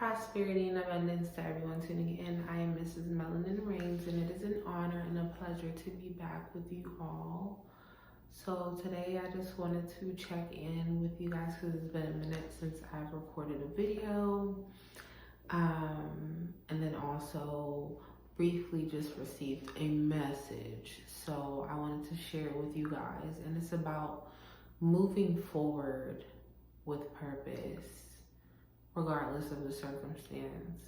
Prosperity and abundance to everyone tuning in. I am Mrs.Melanin, and it is an honor and a pleasure to be back with you all. So today I just wanted to check in with you guys because it's been a minute since I've recorded a video. And then also briefly just received a message. So I wanted to share it with you guys, and it's about moving forward with purpose, regardless of the circumstance,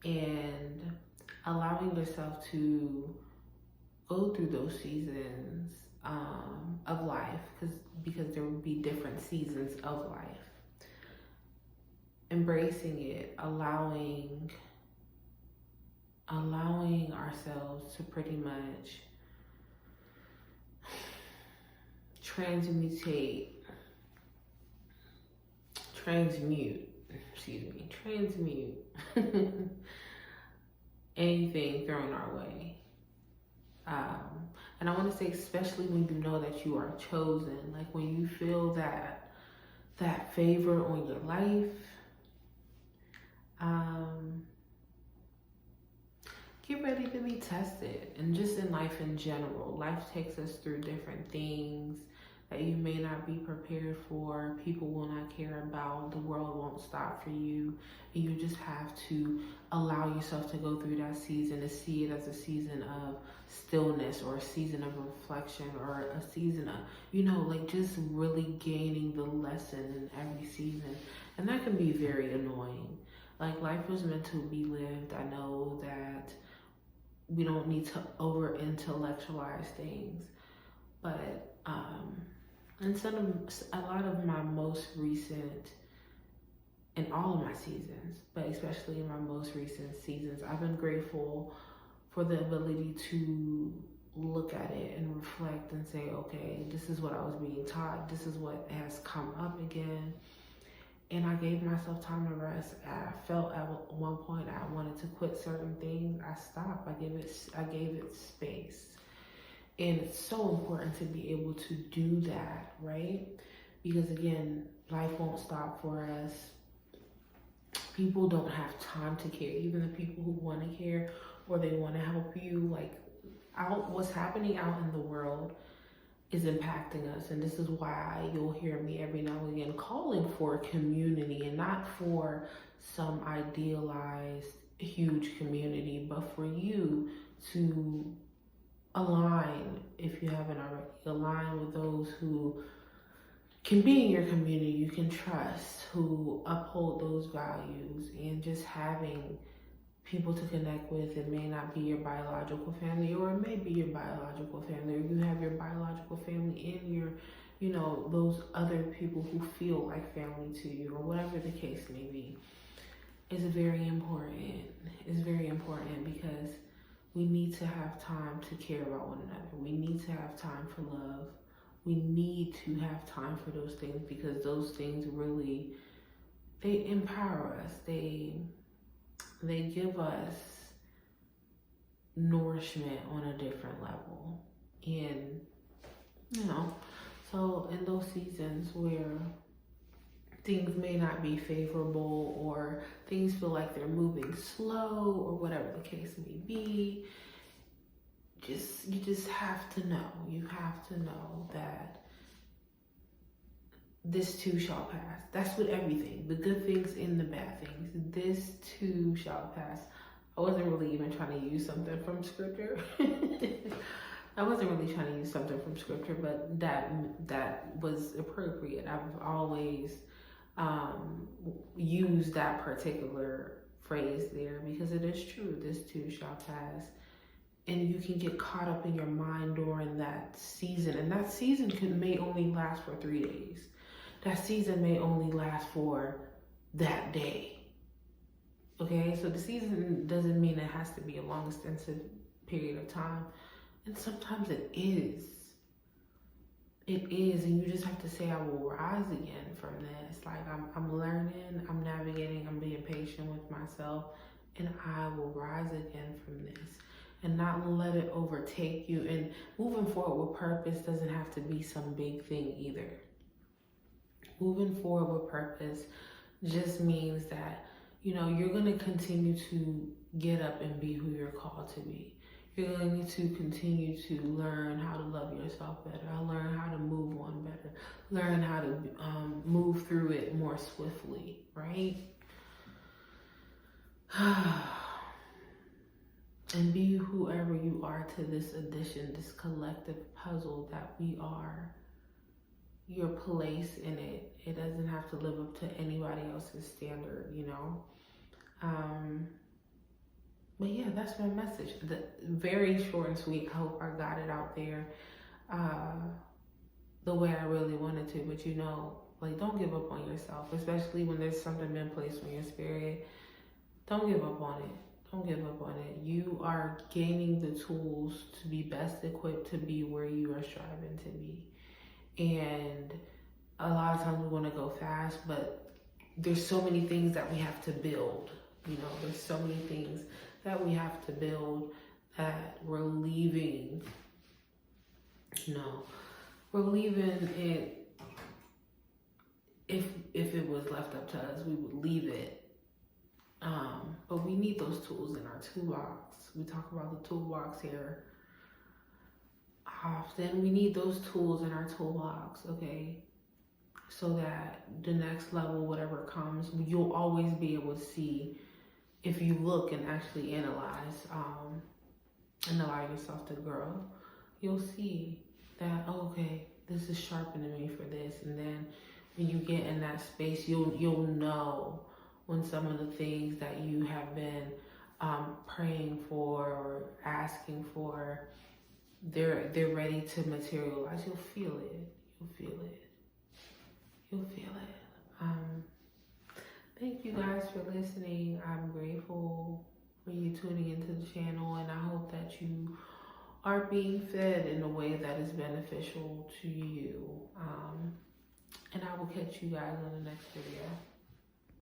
and allowing yourself to go through those seasons of life, because there will be different seasons of life. Embracing it, allowing ourselves to pretty much transmute anything thrown our way. And I want to say, especially when you know that you are chosen, like when you feel that favor on your life, get ready to be tested. And just in life in general, life takes us through different things that you may not be prepared for. People will not care about. The world won't stop for you. And you just have to allow yourself to go through that season, to see it as a season of stillness, or a season of reflection, or a season of, like just really gaining the lesson in every season. And that can be very annoying. Like, life was meant to be lived. I know that we don't need to over intellectualize things, but a lot of my most recent, in all of my seasons, but especially in my most recent seasons, I've been grateful for the ability to look at it and reflect and say, okay, this is what I was being taught. This is what has come up again. And I gave myself time to rest. I felt at one point I wanted to quit certain things. I stopped. I gave it space. And it's so important to be able to do that, right? Because again, life won't stop for us. People don't have time to care. Even the people who want to care or they want to help you, like, what's happening out in the world is impacting us. And this is why you'll hear me every now and again calling for community, and not for some idealized huge community, but for you to align, if you haven't already, align with those who can be in your community, you can trust, who uphold those values. And just having people to connect with. It may not be your biological family, or it may be your biological family, or you have your biological family in your, those other people who feel like family to you, or whatever the case may be. It's very important. It's very important, because we need to have time to care about one another. We need to have time for love. We need to have time for those things, because those things really, they empower us. They give us nourishment on a different level. And, so in those seasons where things may not be favorable, or things feel like they're moving slow, or whatever the case may be, you just have to know. You have to know that this too shall pass. That's with everything, the good things and the bad things. This too shall pass. I wasn't really even trying to use something from scripture. But that was appropriate. I've always used that particular phrase there, because it is true. This too shall pass. And you can get caught up in your mind during that season. And that season may only last for 3 days. That season may only last for that day. Okay, so the season doesn't mean it has to be a long, extensive period of time. And sometimes it is. It is, and you just have to say, I will rise again from this. Like, I'm learning, I'm navigating, I'm being patient with myself, and I will rise again from this. And not let it overtake you. And moving forward with purpose doesn't have to be some big thing either. Moving forward with purpose just means that You know, you're going to continue to get up and be who you're called to be. You're going to continue to learn how to love yourself better, learn how to move on better, learn how to move through it more swiftly, right? And be whoever you are to this addition, this collective puzzle that we are. Your place in it. It doesn't have to live up to anybody else's standard, you know? But yeah, that's my message. Very short and sweet. I hope I got it out there the way I really wanted to. But you know, like, don't give up on yourself, especially when there's something been placed on your spirit. Don't give up on it. Don't give up on it. You are gaining the tools to be best equipped to be where you are striving to be. And a lot of times we want to go fast, but there's so many things that we have to build. You know, there's so many things that we have to build that we're leaving. You know, we're leaving it. If it was left up to us, we would leave it. But we need those tools in our toolbox. We talk about the toolbox here often. We need those tools in our toolbox, okay? So that the next level, whatever comes, you'll always be able to see, if you look and actually analyze and allow yourself to grow, you'll see that, okay, this is sharpening me for this. And then when you get in that space, you'll know when some of the things that you have been praying for or asking for, they're ready to materialize. You'll feel it. You'll feel it. You'll feel it. Thank you guys for listening. I'm grateful for you tuning into the channel, and I hope that you are being fed in a way that is beneficial to you. And I will catch you guys on the next video.